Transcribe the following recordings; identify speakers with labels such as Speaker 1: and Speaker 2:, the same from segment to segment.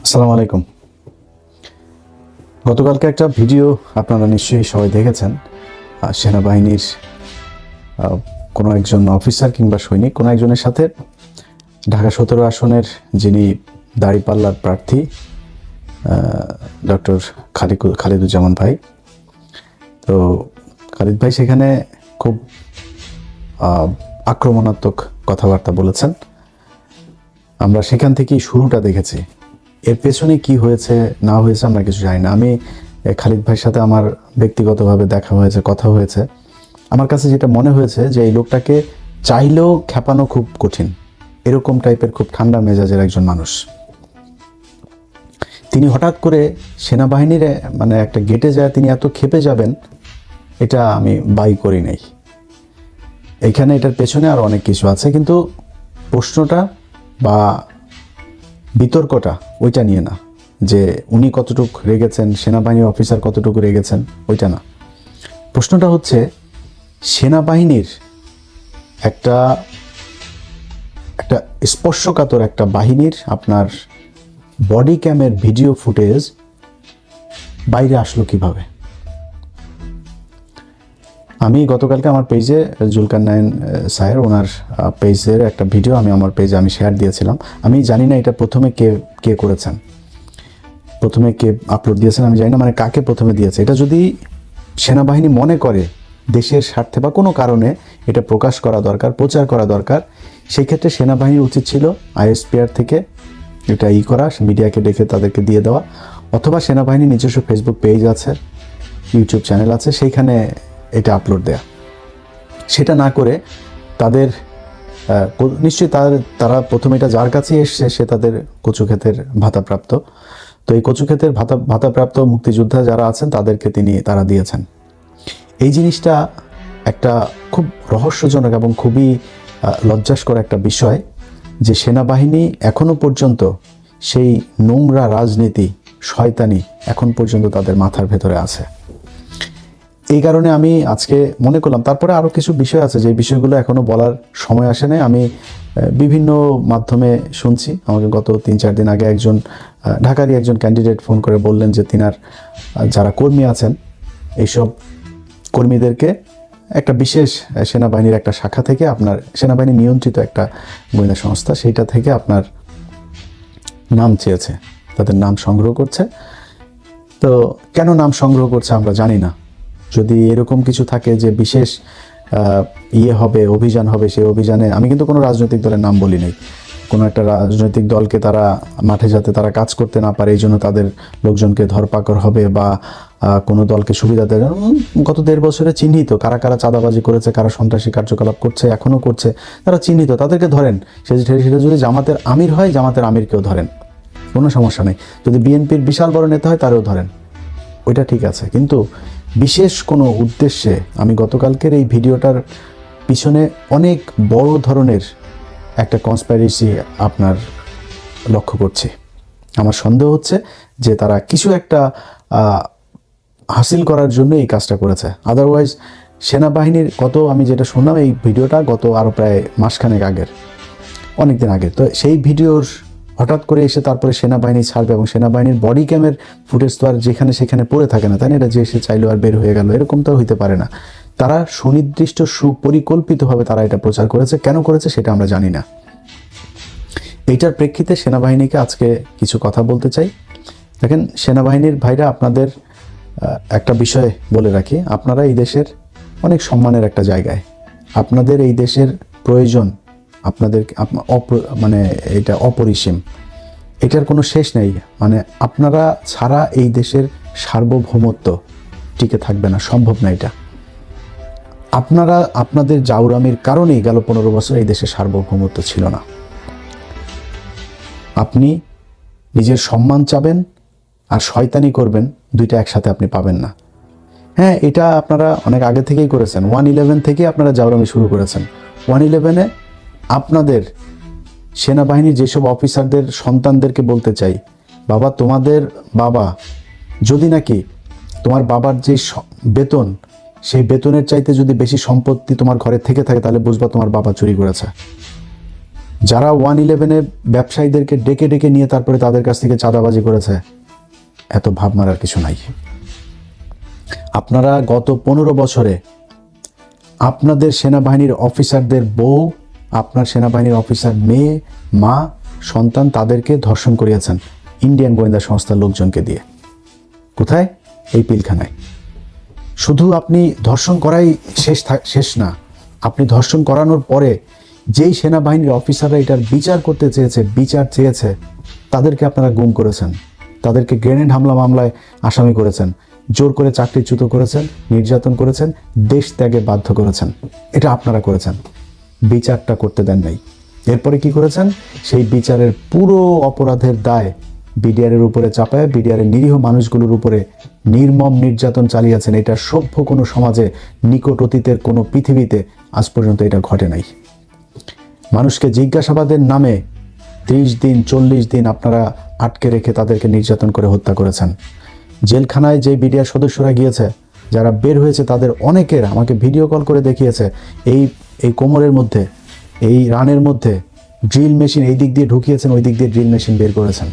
Speaker 1: আসসালামু আলাইকুম। গতকালকে একটা ভিডিও আপনারা নিশ্চয়ই সবাই দেখেছেন। সেনাবাহিনীর কোনো একজন অফিসার কিংবা সৈনিক কোনো একজনের সাথে ঢাকা 17 আসনের যিনি দাঁড়িপাল্লার প্রার্থী ডক্টর খালিদুজ্জামান ভাই, তো খালিদ ভাই সেখানে খুব আক্রমণাত্মক কথাবার্তা বলেছেন। আমরা সেখান থেকেই শুরুটা দেখেছি। এর পেছনে কি হয়েছে না হয়েছে আমরা কিছু জানি না। আমি খালিদ ভাইয়ের সাথে আমার ব্যক্তিগতভাবে দেখা হয়েছে, কথা হয়েছে। আমার কাছে যেটা মনে হয়েছে যে এই লোকটাকে চাইলেও খেপানো খুব কঠিন, এরকম টাইপের খুব ঠান্ডা মেজাজের একজন মানুষ। তিনি হঠাৎ করে সেনাবাহিনীর মানে একটা গেটে যায় তিনি এত ক্ষেপে যাবেন, এটা আমি বাই করি নাই। এইখানে এটার পেছনে আরও অনেক কিছু আছে, কিন্তু প্রশ্নটা বা বিতর্কটা ওইটা নিয়ে না, যে উনি কতটুকু রেগেছেন, সেনাবাহিনী অফিসার কতটুকু রেগেছেন, ওইটা না। প্রশ্নটা হচ্ছে সেনাবাহিনীর একটা স্পর্শকাতর একটা বাহিনীর আপনার বডি ক্যামের ভিডিও ফুটেজ বাইরে আসলো কিভাবে। আমি গতকালকে আমার পেজে জুলকারনাইন স্যার ওনার পেজের একটা ভিডিও আমি আমার পেজে শেয়ার দিয়েছিলাম। আমি জানি না এটা প্রথমে কে করেছেন, প্রথমে কে আপলোড দিয়েছেন আমি জানি না, মানে কাকে প্রথমে দিয়েছে। এটা যদি সেনাবাহিনী মনে করে দেশের স্বার্থে বা কোনো কারণে এটা প্রকাশ করা দরকার, প্রচার করা দরকার, সেই ক্ষেত্রে সেনাবাহিনীর উচিত ছিল ISPR থেকে এটা করা, মিডিয়াকে ডেকে তাদেরকে দিয়ে দেওয়া, অথবা সেনাবাহিনীর নিজস্ব ফেসবুক পেজ আছে, ইউটিউব চ্যানেল আছে, সেইখানে এটা আপলোড দেয়া। সেটা না করে তাদের নিশ্চয়ই তারা প্রথমে এটা যার কাছে এসছে সে তাদের কচুক্ষেতের ভাতাপ্রাপ্ত, তো এই কচুক্ষেতের ভাতাপ্রাপ্ত মুক্তিযোদ্ধা যারা আছেন তাদেরকে তারা দিয়েছেন। এই জিনিসটা একটা খুব রহস্যজনক এবং খুবই লজ্জাস্কর একটা বিষয় যে সেনাবাহিনী এখনো পর্যন্ত সেই নোংরা রাজনীতি, শয়তানি এখন পর্যন্ত তাদের মাথার ভেতরে আছে। এই কারণে আমি আজকে মনে করলাম, তারপরে আরও কিছু বিষয় আছে যে বিষয়গুলো এখনও বলার সময় আসে নাই। আমি বিভিন্ন মাধ্যমে শুনছি, আমাকে গত 3-4 দিন আগে একজন ঢাকারই একজন ক্যান্ডিডেট ফোন করে বললেন যে তিনার যারা কর্মী আছেন এইসব কর্মীদেরকে একটা বিশেষ সেনাবাহিনীর একটা শাখা থেকে, আপনার সেনাবাহিনী নিয়ন্ত্রিত একটা গোয়েন্দা সংস্থা, সেইটা থেকে আপনার নাম চেয়েছে, তাদের নাম সংগ্রহ করছে। তো কেন নাম সংগ্রহ করছে আমরা জানি না। যদি এরকম কিছু থাকে যে বিশেষ হবে, অভিযান হবে, সেই অভিযানে আমি কিন্তু কোনো রাজনৈতিক দলের নাম বলি নাই। কোনো একটা রাজনৈতিক দলকে তারা মাঠে যাতে তারা কাজ করতে না পারে এই জন্য তাদের লোকজনকে ধরপাকড় হবে, বা কোনো দলকে সুবিধা দেয়। গত 1.5 বছরে চিহ্নিত কারা কারা চাঁদাবাজি করেছে, কারা সন্ত্রাসী কার্যকলাপ করছে, এখনও করছে, তারা চিহ্নিত, তাদেরকে ধরেন। সেটা যদি জামাতের আমির হয়, জামাতের আমিরকেও ধরেন, কোনো সমস্যা নেই। যদি বিএনপির বিশাল বড় নেতা হয় তারও ধরেন, ওইটা ঠিক আছে। কিন্তু বিশেষ কোনো উদ্দেশ্যে আমি গতকালকের এই ভিডিওটার পিছনে অনেক বড় ধরনের একটা কনস্পাইরেসি আপনার লক্ষ্য করছি। আমার সন্দেহ হচ্ছে যে তারা কিছু একটা হাসিল করার জন্য এই কাজটা করেছে। আদারওয়াইজ সেনাবাহিনীর আমি যেটা শুনলাম, এই ভিডিওটা গত আরও প্রায় মাসখানেক আগের, অনেক দিন আগে। তো সেই ভিডিওর হঠাৎ করে এসে তারপরে সেনাবাহিনী ছাড়বে, এবং সেনাবাহিনীর বডি ক্যামের ফুটেজ তো আর যেখানে সেখানে পড়ে থাকে না, তাই না? এটা যে সে চাইলো আর বের হয়ে গেল, এরকম তো হইতে পারে না। তারা সুনির্দিষ্ট সুপরিকল্পিতভাবে তারা এটা প্রচার করেছে। কেন করেছে সেটা আমরা জানি না। এইটার প্রেক্ষিতে সেনাবাহিনীকে আজকে কিছু কথা বলতে চাই। দেখেন সেনাবাহিনীর ভাইরা, আপনাদের একটা বিষয় বলে রাখি, আপনারা এই দেশের অনেক সম্মানের একটা জায়গায়, আপনাদের এই দেশের প্রয়োজন আপনাদের মানে এটা অপরিসীম, এটার কোনো শেষ নেই। মানে আপনারা ছাড়া এই দেশের সার্বভৌমত্ব টিকে থাকবে না, সম্ভব না এটা। আপনারা আপনাদের জাউরামির কারণেই গেল 15 বছর এই দেশের সার্বভৌমত্ব ছিল না। আপনি নিজের সম্মান চাবেন আর শয়তানি করবেন, দুইটা একসাথে আপনি পাবেন না। হ্যাঁ, এটা আপনারা অনেক আগে থেকেই করেছেন। 1/11 থেকে আপনারা জাউরামি শুরু করেছেন। 1/11-এ আপনাদের সেনাবাহিনীর যেসব অফিসারদের সন্তানদেরকে বলতে চাই, বাবা তোমাদের বাবা যদি নাকি তোমার বাবার যে বেতন, সেই বেতনের চাইতে যদি বেশি সম্পত্তি তোমার ঘরে থেকে থাকে, তাহলে বুঝবা তোমার বাবা চুরি করেছে। যারা 111-এ ব্যবসায়ীদেরকে ডেকে ডেকে নিয়ে তারপরে তাদের কাছ থেকে চাঁদাবাজি করেছে, এত ভাব মারার কিছু নাই। আপনারা গত 15 বছরে আপনাদের সেনাবাহিনীর অফিসারদের বউ, আপনার সেনাবাহিনীর অফিসার মেয়ে, মা, সন্তান, তাদেরকে ধর্ষণ করিয়েছেন ইন্ডিয়ান গোয়েন্দা সংস্থার লোকজনকে দিয়ে। কোথায়? এই পিলখানায়। শুধু আপনি ধর্ষণ করাই শেষ না, আপনি ধর্ষণ করানোর পরে যেই সেনাবাহিনীর অফিসাররা এটার বিচার চেয়েছে তাদেরকে আপনারা গুম করেছেন, তাদেরকে গ্রেনেড হামলা মামলায় আসামি করেছেন, জোর করে চাকরিচ্যুত করেছেন, নির্যাতন করেছেন, দেশ ত্যাগে বাধ্য করেছেন। এটা আপনারা করেছেন, বিচারটা করতে দেন নাই। এরপরে কি করেছেন? সেই বিচারের পুরো অপরাধের দায় বিডিআরের উপরে চাপায় বিডিআরের নিরীহ মানুষগুলোর উপরে নির্মম নির্যাতন চালিয়েছেন। এটা সভ্য কোনো সমাজে, নিকট অতীতের কোনো পৃথিবীতে আজ পর্যন্ত এটা ঘটে নাই। মানুষকে জিজ্ঞাসাবাদের নামে 30 দিন 40 দিন আপনারা আটকে রেখে তাদেরকে নির্যাতন করে হত্যা করেছেন। জেলখানায় যে বিডিআর সদস্যরা গিয়েছে, যারা বের হয়েছে, তাদের অনেকের আমাকে ভিডিও কল করে দেখিয়েছে এই কোমরের মধ্যে, এই রানের মধ্যে ড্রিল মেশিন এই দিক দিয়ে ঢুকিয়েছেন, ওই দিক দিয়ে ড্রিল মেশিন বের করেছেন।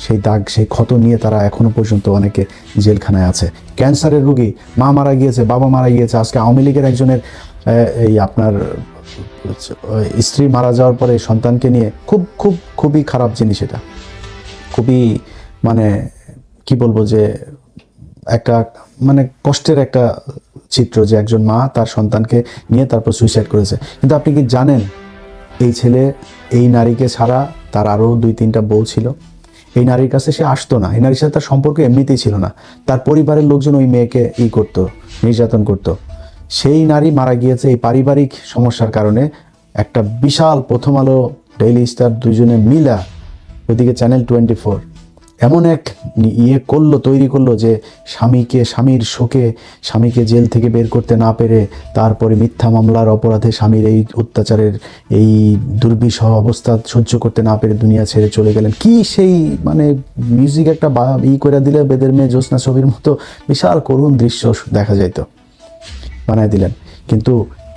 Speaker 1: সেই দাগ, সেই ক্ষত নিয়ে তারা এখনো পর্যন্ত অনেকে জেলখানায় আছে। ক্যান্সারের রোগী, মা মারা গিয়েছে, বাবা মারা গিয়েছে। আজকে আওয়ামী লীগের একজনের এই আপনার স্ত্রী মারা যাওয়ার পরে সন্তানকে নিয়ে খুবই খারাপ জিনিস। এটা খুবই মানে কি বলবো, যে একটা মানে কষ্টের একটা চিত্র, যে একজন মা তার সন্তানকে নিয়ে তারপর সুইসাইড করেছে। কিন্তু আপনি কি জানেন, এই ছেলে এই নারীকে ছাড়া তার আরও 2-3টা বউ ছিল। এই নারীর কাছে সে আসতো না, এই নারীর সাথে তার সম্পর্ক এমনিতেই ছিল না। তার পরিবারের লোকজন ওই মেয়েকে করতো, নির্যাতন করতো। সেই নারী মারা গিয়েছে এই পারিবারিক সমস্যার কারণে। একটা বিশাল প্রথম আলো, ডেইলি স্টার দুজনে মিলা, ওইদিকে চ্যানেল 24 এমন এক তৈরি করলো যে স্বামীর শোকে, স্বামীকে জেল থেকে বের করতে না পেরে, তারপরে মিথ্যা মামলার অপরাধে স্বামীর এই অত্যাচারের এই দুর্বিষহ অবস্থা সহ্য করতে না পেরে দুনিয়া ছেড়ে চলে গেলেন। কি সেই মানে মিউজিক একটা করে দিলে বেদের মেয়ে জ্যোৎস্না ছবির মতো বিশাল করুণ দৃশ্য দেখা যাইত, বানায় দিলেন। কিন্তু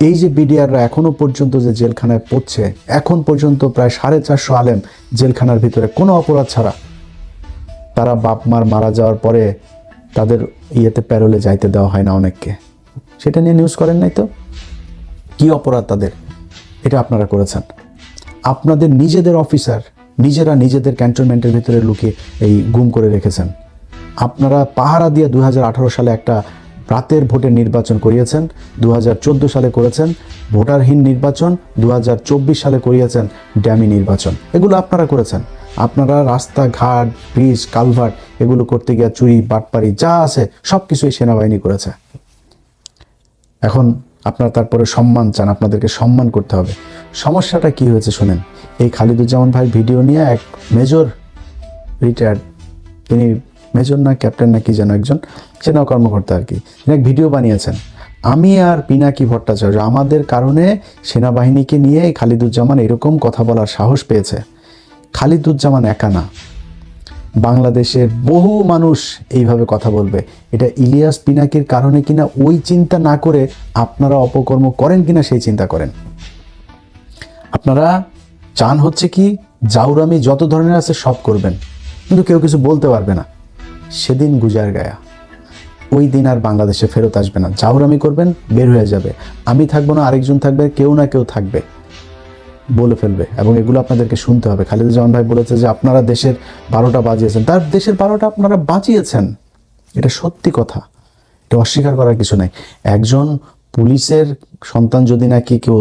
Speaker 1: এই যে বিডিআররা এখনো পর্যন্ত যে জেলখানায় পড়ছে, এখন পর্যন্ত প্রায় 450 আলেম জেলখানার ভিতরে কোনো অপরাধ ছাড়া। তারা বাপ মার মারা যাওয়ার পরে তাদের প্যারোলে যাইতে দেওয়া হয় না অনেককে। সেটা নিয়ে নিউজ করেন নাই তো? কি অপরাধ তাদের? এটা আপনারা করেছেন। আপনাদের নিজেদের অফিসার নিজেরা নিজেদের ক্যান্টনমেন্টের ভিতরে লুকিয়ে গুম করে রেখেছেন। আপনারা পাহারা দিয়ে 2018 সালে একটা রাতের ভোটের নির্বাচন করিয়েছেন, 2014 সালে করেছেন ভোটারহীন নির্বাচন, 2024 সালে করিয়েছেন ড্যামি নির্বাচন। এগুলো আপনারা করেছেন। আপনারা রাস্তাঘাট, ব্রিজ, কালভার্ট এগুলো করতে গিয়ে চুরি, বাটপারি যা আছে সব কিছুই সেনাবাহিনী করেছে। এখন আপনারা তারপরে সম্মান চান, আপনাদেরকে সম্মান করতে হবে। সমস্যাটা কি হয়েছে শোনেন। এই খালিদুজ্জামান ভাই ভিডিও নিয়ে এক মেজর, রিটায়ার্ড, তিনি মেজর না ক্যাপ্টেন না কি যেন একজন সেনা কর্মকর্তা আর কি, তিনি এক ভিডিও বানিয়েছেন। আমি আর পিনাকি ভট্টাচার্য আমাদের কারণে সেনাবাহিনীকে নিয়ে খালিদুজ্জামান এরকম কথা বলার সাহস পেয়েছে। খালিদুজ্জামান একা না, বাংলাদেশের বহু মানুষ এইভাবে কথা বলবে। এটা ইলিয়াস পিনাকির কারণে কিনা ওই চিন্তা না করে আপনারা অপকর্ম করেন কিনা সেই চিন্তা করেন। আপনারা চান হচ্ছে কি জাউরামি যত ধরনের আছে সব করবেন, কিন্তু কেউ কিছু বলতে পারবে না। সেদিন গুজার গায়া, ওই দিন আর বাংলাদেশে ফেরত আসবে না। জাউরামি করবেন, বের হয়ে যাবে। আমি থাকবো না, আরেকজন থাকবে, কেউ না কেউ থাকবে, বলে ফেলবে। এবং এগুলো আপনাদেরকে শুনতে হবে। খালিদুজ্জামান ভাই বলেছে যে আপনারা দেশের 12টা বাজিয়েছেন। তার দেশের 12টা আপনারা বাজিয়েছেন, এটা সত্যি কথা, এটা অস্বীকার করার কিছু নাই। একজন পুলিশের সন্তান যদি নাকি কেউ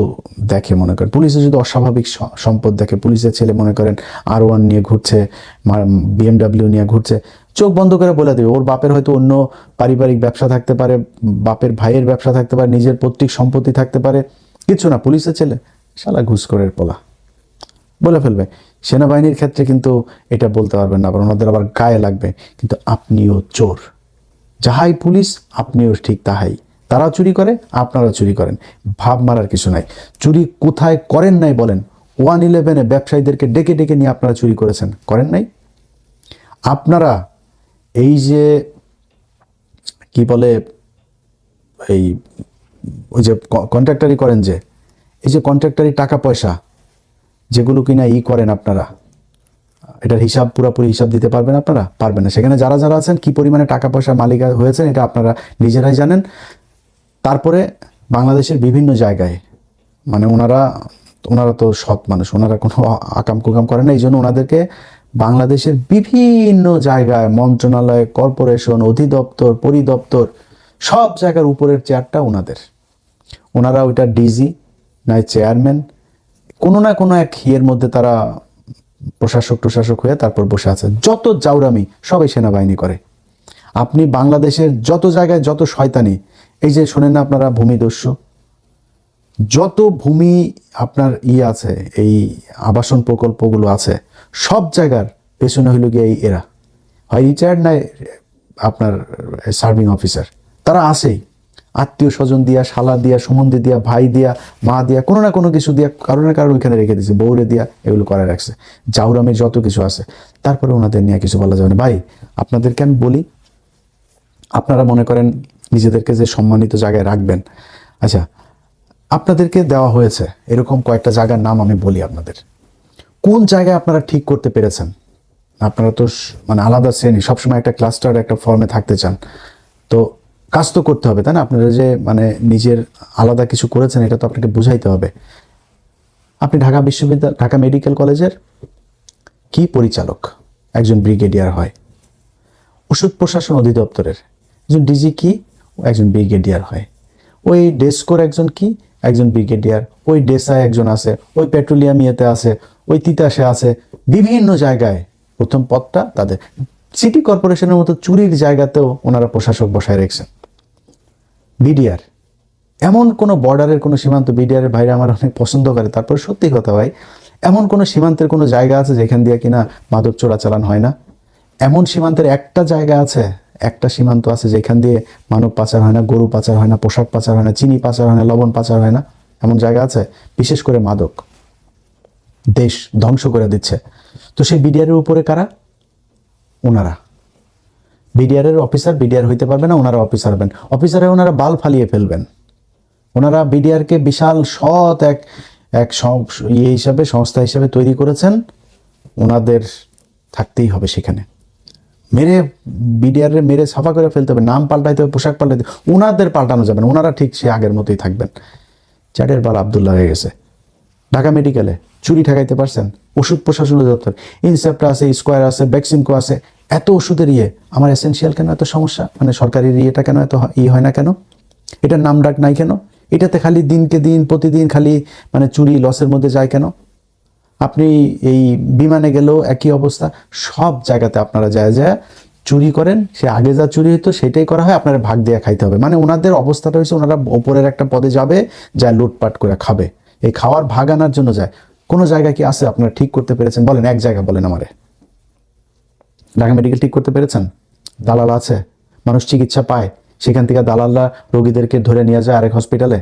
Speaker 1: দেখে, মনে করেন পুলিশের যদি অস্বাভাবিক সম্পদ দেখে, পুলিশের ছেলে মনে করেন R1 নিয়ে ঘুরছে, BMW নিয়ে ঘুরছে, চোখ বন্ধ করে বলে দেবে ওর বাপের হয়তো অন্য পারিবারিক ব্যবসা থাকতে পারে, বাপের ভাইয়ের ব্যবসা থাকতে পারে, নিজের পৈতৃক সম্পত্তি থাকতে পারে, কিছু না, পুলিশের ছেলে শালা ঘুষখোরের পোলা, বলে ফেলবে। সেনাবাহিনীর ক্ষেত্রে কিন্তু এটা বলতে পারবেন না, আবার ওনাদের আবার গায়ে লাগবে। কিন্তু আপনিও চোর, যাহাই পুলিশ আপনিও ঠিক তাহাই। তারা চুরি করে, আপনারা চুরি করেন, ভাব মারার কিছু নাই। চুরি কোথায় করেন নাই বলেন? 111-এ ব্যবসায়ীদেরকে ডেকে ডেকে নিয়ে আপনারা চুরি করেছেন, করেন নাই? আপনারা এই যে কি বলে ওই যে কন্ট্রাক্টারি করেন, যে এই যে কন্ট্রাক্টারি টাকা পয়সা যেগুলো কিনা করেন আপনারা, এটার হিসাব পুরোপুরি হিসাব দিতে পারবেন আপনারা? পারবেন না। সেখানে যারা যারা আছেন কি পরিমাণে টাকা পয়সার মালিক হয়েছেন এটা আপনারা নিজেরাই জানেন। তারপরে বাংলাদেশের বিভিন্ন জায়গায় মানে ওনারা তো সৎ মানুষ, ওনারা কোনো আকাম কুকাম করে না, এই জন্য ওনাদেরকে বাংলাদেশের বিভিন্ন জায়গায় মন্ত্রণালয়, কর্পোরেশন, অধিদপ্তর, পরিদপ্তর সব জায়গার উপরের চেয়ারটা ওনাদের। ওনারা ওইটা ডিজি নাই চেয়ারম্যান, কোনো না কোনো এক ইয়ের মধ্যে তারা প্রশাসক হয়ে তারপর বসে আছে। যত জাউরামি সবাই সেনাবাহিনী করে। আপনি বাংলাদেশের যত জায়গায় যত শয়তানি, এই যে শোনেন না আপনারা ভূমিদস্যু, যত ভূমি আপনার আছে, এই আবাসন প্রকল্পগুলো আছে, সব জায়গার পেছনে হইল গিয়ে এরা হয় রিটায়ার্ড নাই আপনার সার্ভিং অফিসার, তারা আসেই আত্মীয় স্বজন দিয়া, শালা দিয়া, সুমন্দি দিয়া, ভাই দিয়া, মা দিয়া, কোনো না কোনো কিছু দিয়া, কারণে কারণ ওইখানে রেখে দিয়েছে, বউরে দিয়া এগুলো করে রাখছে। জাউরামের যত কিছু আছে, তারপরে ওনাদের নিয়ে কিছু বলা যাবে না। ভাই আপনাদেরকে আমি বলি, আপনারা মনে করেন নিজেদেরকে যে সম্মানিত জায়গায় রাখবেন, আচ্ছা আপনাদেরকে দেওয়া হয়েছে এরকম কয়েকটা জায়গার নাম আমি বলি আপনাদের। কোন জায়গায় আপনারা ঠিক করতে পেরেছেন? আপনারা তো মানে আলাদা শ্রেণী, সবসময় একটা ক্লাস্টার একটা ফর্মে থাকতে চান, তো কাজ তো করতে হবে, তাই না? আপনারা যে মানে নিজের আলাদা কিছু করেছেন এটা তো আপনাকে বুঝাইতে হবে। আপনি ঢাকা বিশ্ববিদ্যালয়, ঢাকা মেডিকেল কলেজের কি পরিচালক একজন ব্রিগেডিয়ার হয়, ওষুধ প্রশাসন অধিদপ্তরের একজন ডিজি কি একজন ব্রিগেডিয়ার হয়, ওই ডেস্কোর একজন কি একজন ব্রিগেডিয়ার, ওই ডেসায় একজন আছে, ওই পেট্রোলিয়াম ইয়েতে আছে, ওই তিতাসে আছে, বিভিন্ন জায়গায় প্রথম পদটা তাদের। সিটি কর্পোরেশনের মতো চুরির জায়গাতেও ওনারা প্রশাসক বসায় রেখেছেন। বিডিআর এমন কোনো বর্ডারের কোনো সীমান্ত, বিডিআরের বাইরে আমার অনেক পছন্দ করে, তারপর সত্যি কথা ভাই, এমন কোনো সীমান্তের কোনো জায়গা আছে যেখান দিয়ে কিনা মাদক চোরাচালান হয় না? এমন সীমান্তের একটা জায়গা আছে, একটা সীমান্ত আছে যেখান দিয়ে মানব পাচার হয় না, গরু পাচার হয় না, পোশাক পাচার হয় না, চিনি পাচার হয় না, লবণ পাচার হয় না? এমন জায়গা আছে? বিশেষ করে মাদক দেশ ধ্বংস করে দিচ্ছে। তো সেই বিডিআরের উপরে কারা? ওনারা। বিডিআরের অফিসার বিডিআর হইতে পারবে না, ওনারা অফিসার হবেন। অফিসারে ওনারা বাল ফালিয়ে ফেলবেন। ওনারা বিডিআরকে বিশাল সৎ এক হিসাবে, সংস্থা হিসাবে তৈরি করেছেন। ওনাদের থাকতেই হবে সেখানে, মেরে বিডিআরের মেরে সাফা করে ফেলতে হবে, নাম পাল্টাইতে হবে, পোশাক পাল্টাইতে, ওনাদের পাল্টানো যাবে না, ওনারা ঠিক সে আগের মতোই থাকবেন। চাটের বাল আবদুল্লাহ হয়ে গেছে। ঢাকা মেডিকেলে চুরি ঠেকাইতে পারছেন? ওষুধ প্রশাসন দপ্তর, ইনসেপ্টা আছে, স্কোয়ার আছে, ভ্যাকসিনকো আছে, এত ওষুধের আমার এসেনশিয়াল কেন এত সমস্যা? মানে সরকারি ইয়েটা কেন এত হয় না কেন? এটার নাম ডাক নাই কেন? এটাতে খালি দিনকে দিন প্রতিদিন খালি মানে চুরি লসের মধ্যে যায় কেন? আপনি এই বিমানে গেলেও একই অবস্থা, সব জায়গাতে আপনারা যায় চুরি করেন। সে আগে যা চুরি হতো সেটাই করা হয়, আপনারা ভাগ দিয়ে খাইতে হবে। মানে ওনাদের অবস্থাটা হয়েছে, ওনারা ওপরের একটা পদে যাবে, যা লুটপাট করে খাবে, এই খাওয়ার ভাগ আনার জন্য যায়। কোনো জায়গায় কি আছে আপনারা ঠিক করতে পেরেছেন? বলেন, এক জায়গা বলেন আমারে। ঢাকা মেডিকেল ঠিক করতে পেরেছেন? দালাল আছে, মানুষ চিকিৎসা পায়, সেখান থেকে দালালরা রোগীদেরকে ধরে নিয়ে যায় আরেক হসপিটালে?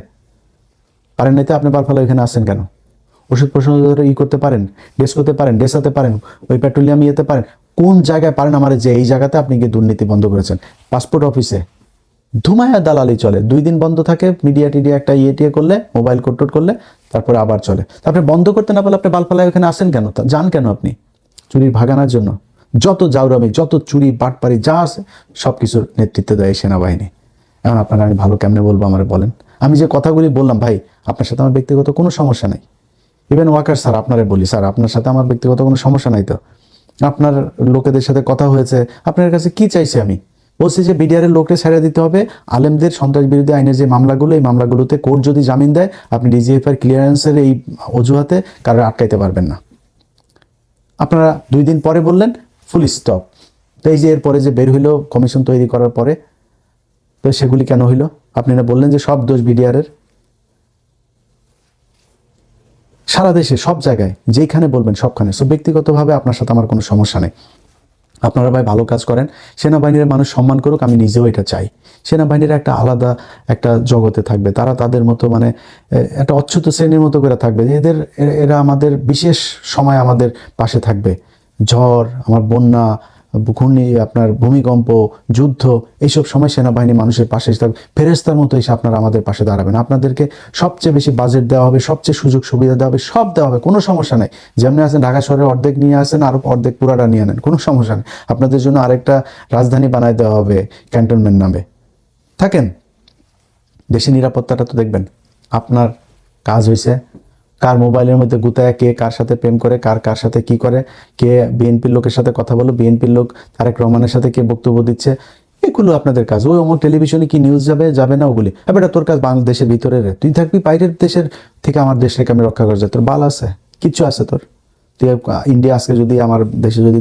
Speaker 1: পারেন নাই তো আপনি বারফালা এখানে আসেন কেন? ওষুধ প্রশাসন করতে পারেন, ডেস্ক করতে পারেন, ডেসাতে পারেন, ওই পেট্রোলিয়াম ইয়েতে পারেন, কোন জায়গায় পারেন আমার? যে এই জায়গাতে আপনি গিয়ে দুর্নীতি বন্ধ করেছেন। পাসপোর্ট অফিসে ধুমায়া দালালি চলে, 2 দিন বন্ধ থাকে, মিডিয়া টিডিয়া একটা টিয়ে করলে, মোবাইল কোড করলে, তারপরে আবার চলে। তারপরে বন্ধ করতে না পারলে আপনি বালফালায় ওখানে আসেন কেন? যান কেন আপনি? চুরির ভাগানোর জন্য। যত জাউরামি, যত চুরি বাটপারি যা আছে সব কিছুর নেতৃত্ব দেয় সেনাবাহিনী। এখন আপনারা আমি ভালো কেমনে বলবো আমার বলেন? আমি যে কথাগুলি বললাম ভাই, আপনার সাথে আমার ব্যক্তিগত কোনো সমস্যা নাই। ইভেন ওয়াকার স্যার আপনারে বলি, স্যার আপনার সাথে আমার ব্যক্তিগত কোনো সমস্যা নাই তো? আপনার লোকেদের সাথে কথা হয়েছে, আপনার কাছে কি চাইছি আমি? বলছি যে বিডিআরের লোককে ছেড়ে দিতে হবে, আলেমদের সন্ত্রাস বিরোধী আইনের যে মামলাগুলো, এই মামলাগুলোতে কোর্ট যদি জামিন দেয়, আপনি ডিজিএফআই ক্লিয়ারেন্সের এই অজুহাতে কারো আটকাইতে পারবেন না। আপনারা 2 দিন পরে বললেন ফুল স্টপ। তো এই যে এরপরে যে বের হইলো কমিশন তৈরি করার পরে, তো সেগুলি কেন হইলো? আপনি না বললেন যে সব দোষ বিডিআরের? সারা দেশে সব জায়গায় যেখানে বলবেন সবখানে। সো ব্যক্তিগতভাবে আপনার সাথে আমার কোনো সমস্যা নেই। আপনারা ভাই ভালো কাজ করেন, সেনাবাহিনীর মানুষ সম্মান করুক, আমি নিজেও এটা চাই। সেনাবাহিনীরা একটা আলাদা একটা জগতে থাকবে, তারা তাদের মতো মানে একটা অচ্যুত শ্রেণীর মতো করে থাকবে, এরা আমাদের বিশেষ সময় আমাদের পাশে থাকবে। ঝড়, আমার বন্যা, ঘূর্ণি, আপনার ভূমিকম্প, যুদ্ধ, এইসব সময় সেনাবাহিনী মানুষের পাশে এসে থাকবে, ফেরেস্তার মতো এসে আপনারা আমাদের পাশে দাঁড়াবেন। আপনাদেরকে সবচেয়ে বেশি বাজেট দেওয়া হবে, সবচেয়ে সুযোগ সুবিধা দেওয়া হবে, সব দেওয়া হবে, কোনো সমস্যা নেই। যেমনি আছেন ঢাকা শহরে অর্ধেক নিয়ে আসেন, আর অর্ধেক পুরাটা নিয়ে নেন, কোনো সমস্যা নেই। আপনাদের জন্য আরেকটা রাজধানী বানায় দেওয়া হবে ক্যান্টনমেন্ট নামে। থাকেন, দেশের নিরাপত্তাটা তো দেখবেন। আপনার কাজ হয়েছে কার মোবাইলের মধ্যে গুতায় কে কার সাথে প্রেম করে, কার কার সাথে কি করে, কে বিএনপির লোকের সাথে কথা বলো, বিএনপির লোক তারেক রহমানের সাথে কে বক্তব্য দিচ্ছে, এগুলো আপনাদের কাজ। ওই অমুক টেলিভিশনে কি নিউজ যাবে যাবে না ওগুলি, এবার তোর কাজ বাংলাদেশের ভিতরে রে, তুই থাকবি বাইরের দেশের থেকে আমার দেশটাকে আমি রক্ষা করে যায়, তোর বাল আছে, কিচ্ছু আছে তোর? তুই ইন্ডিয়া আজকে যদি আমার দেশে যদি